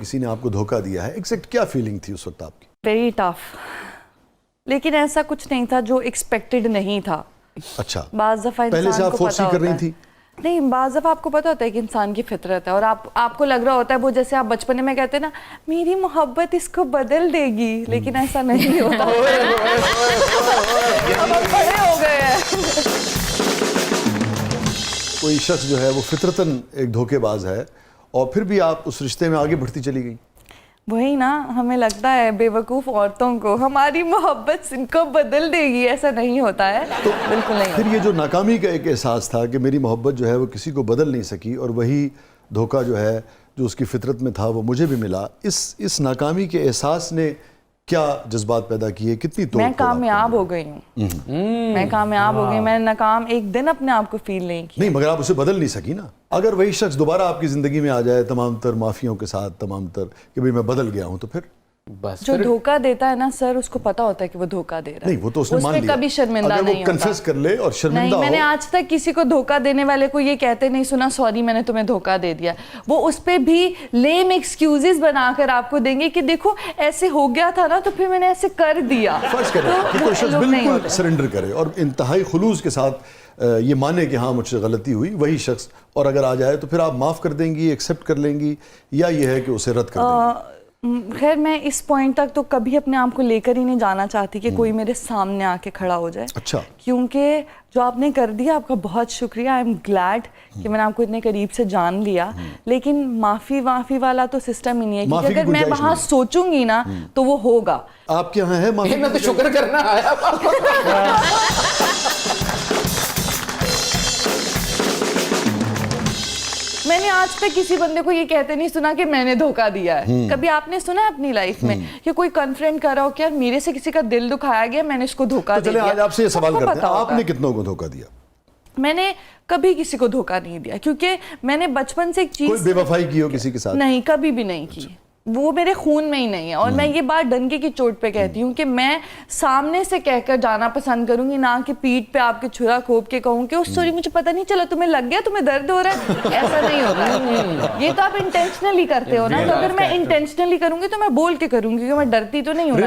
کسی نے آپ کو دھوکہ دیا ہے، ایگزیکٹ کیا فیلنگ تھی اس وقت آپ کی؟ ویری ٹف، لیکن ایسا کچھ نہیں تھا جو ایکسپیکٹڈ نہیں تھا. اچھا، بعض دفعہ پہلے سے انسان آپ کو فورس پتا کر رہی ہوتا تھی؟ ہے نہیں، بعض دفعہ آپ کو پتا ہوتا ہے کہ انسان کی فطرت ہے اور آپ کو لگ رہا ہوتا ہے وہ جیسے آپ بچپنے میں کہتے ہیں نا میری محبت اس کو بدل دے گی، لیکن ایسا نہیں ہوتا. اب ہم بڑے ہو گئے ہیں. کوئی شخص جو ہے وہ فطرتاً ایک دھوکے باز ہے اور پھر بھی آپ اس رشتے میں آگے بڑھتی چلی گئی. وہی نا، ہمیں لگتا ہے بے وقوف عورتوں کو ہماری محبت ان کو بدل دے گی، ایسا نہیں ہوتا ہے، بالکل نہیں. پھر یہ جو ناکامی کا ایک احساس تھا کہ میری محبت جو ہے وہ کسی کو بدل نہیں سکی اور وہی دھوکہ جو ہے جو اس کی فطرت میں تھا وہ مجھے بھی ملا، اس ناکامی کے احساس نے کیا جذبات پیدا کیے؟ کتنی توڑ میں کامیاب ہو گئی ہوں، میں کامیاب ہو گئی. میں ناکام ایک دن اپنے آپ کو فیل نہیں کیا. نہیں، مگر آپ اسے بدل نہیں سکی نا. اگر وہی شخص دوبارہ آپ کی زندگی میں آ جائے تمام تر معافیوں کے ساتھ، تمام تر کہ بھئی میں بدل گیا ہوں، تو پھر بس جو دھوکہ دیتا ہے نا سر، اس کو پتا ہوتا ہے کہ وہ دھوکہ دے رہا ہے. نہیں، وہ تو اس نے مان پہ لیا. کبھی شرمندہ اگر وہ نہیں ہوتا. کنفیس کر لے اور شرمندہ نہیں، ہو. میں نے آج تک کسی کو دھوکہ دینے والے کو یہ کہتے نہیں سنا سوری میں نے تمہیں دھوکہ دے دیا. وہ اس پہ بھی لیم ایکسکیوزز بنا کر آپ کو دیں گے کہ دیکھو ایسے ہو گیا تھا نا تو پھر میں نے ایسے کر دیا. فرض کریں کہ کوئی شخص بالکل سرنڈر کرے اور انتہائی خلوص کے ساتھ یہ مانے کہ ہاں مجھ سے غلطی ہوئی، وہی شخص اور اگر آ جائے تو پھر آپ معاف کر دیں گی، ایکسیپٹ کر لیں گی، یا یہ ہے کہ اسے رد کر دیں گی؟ خیر میں اس پوائنٹ تک تو کبھی اپنے آپ کو لے کر ہی نہیں جانا چاہتی کہ کوئی میرے سامنے آ کے کھڑا ہو جائے. اچھا، کیونکہ جو آپ نے کر دیا آپ کا بہت شکریہ. آئی ایم گلیڈ کہ میں نے آپ کو اتنے قریب سے جان لیا، لیکن معافی والا تو سسٹم ہی نہیں ہے، کیونکہ اگر میں وہاں سوچوں گی نا تو وہ ہوگا. آپ کے یہاں ہے معافی؟ میں تو شکر کرنا آیا. میں نے آج تک کسی بندے کو یہ کہتے نہیں سنا کہ میں نے دھوکہ دیا ہے. کبھی آپ نے سنا ہے اپنی لائف میں کہ کوئی کنفرنٹ کر رہا ہو کہ یار میرے سے کسی کا دل دکھایا گیا، میں نے اس کو دھوکہ دے دیا؟ چلیں آج آپ سے یہ سوال کرتے ہیں، آپ نے ہوتا. کتنوں کو دھوکہ دیا؟ میں نے کبھی کسی کو دھوکہ نہیں دیا، کیونکہ میں نے بچپن سے ایک کوئی چیز بے وفائی کی ہو کسی کے ساتھ؟ نہیں، کبھی بھی نہیں کی. وہ میرے خون میں ہی نہیں ہے. اور میں یہ بات ڈنکے کی چوٹ پہ کہتی ہوں کہ میں سامنے سے کہہ کر جانا پسند کروں گی، نہ کہ پیٹھ پہ آپ کے چھرا کھوپ کے کہوں کہ سوری مجھے پتہ نہیں چلا، تمہیں لگ گیا، تمہیں درد ہو رہا ہے. ایسا نہیں ہوتا ہے. یہ تو آپ انٹینشنلی کرتے ہو نا. تو اگر میں انٹینشنلی کروں گی تو میں بول کے کروں گی، کیونکہ میں ڈرتی تو نہیں ہوں.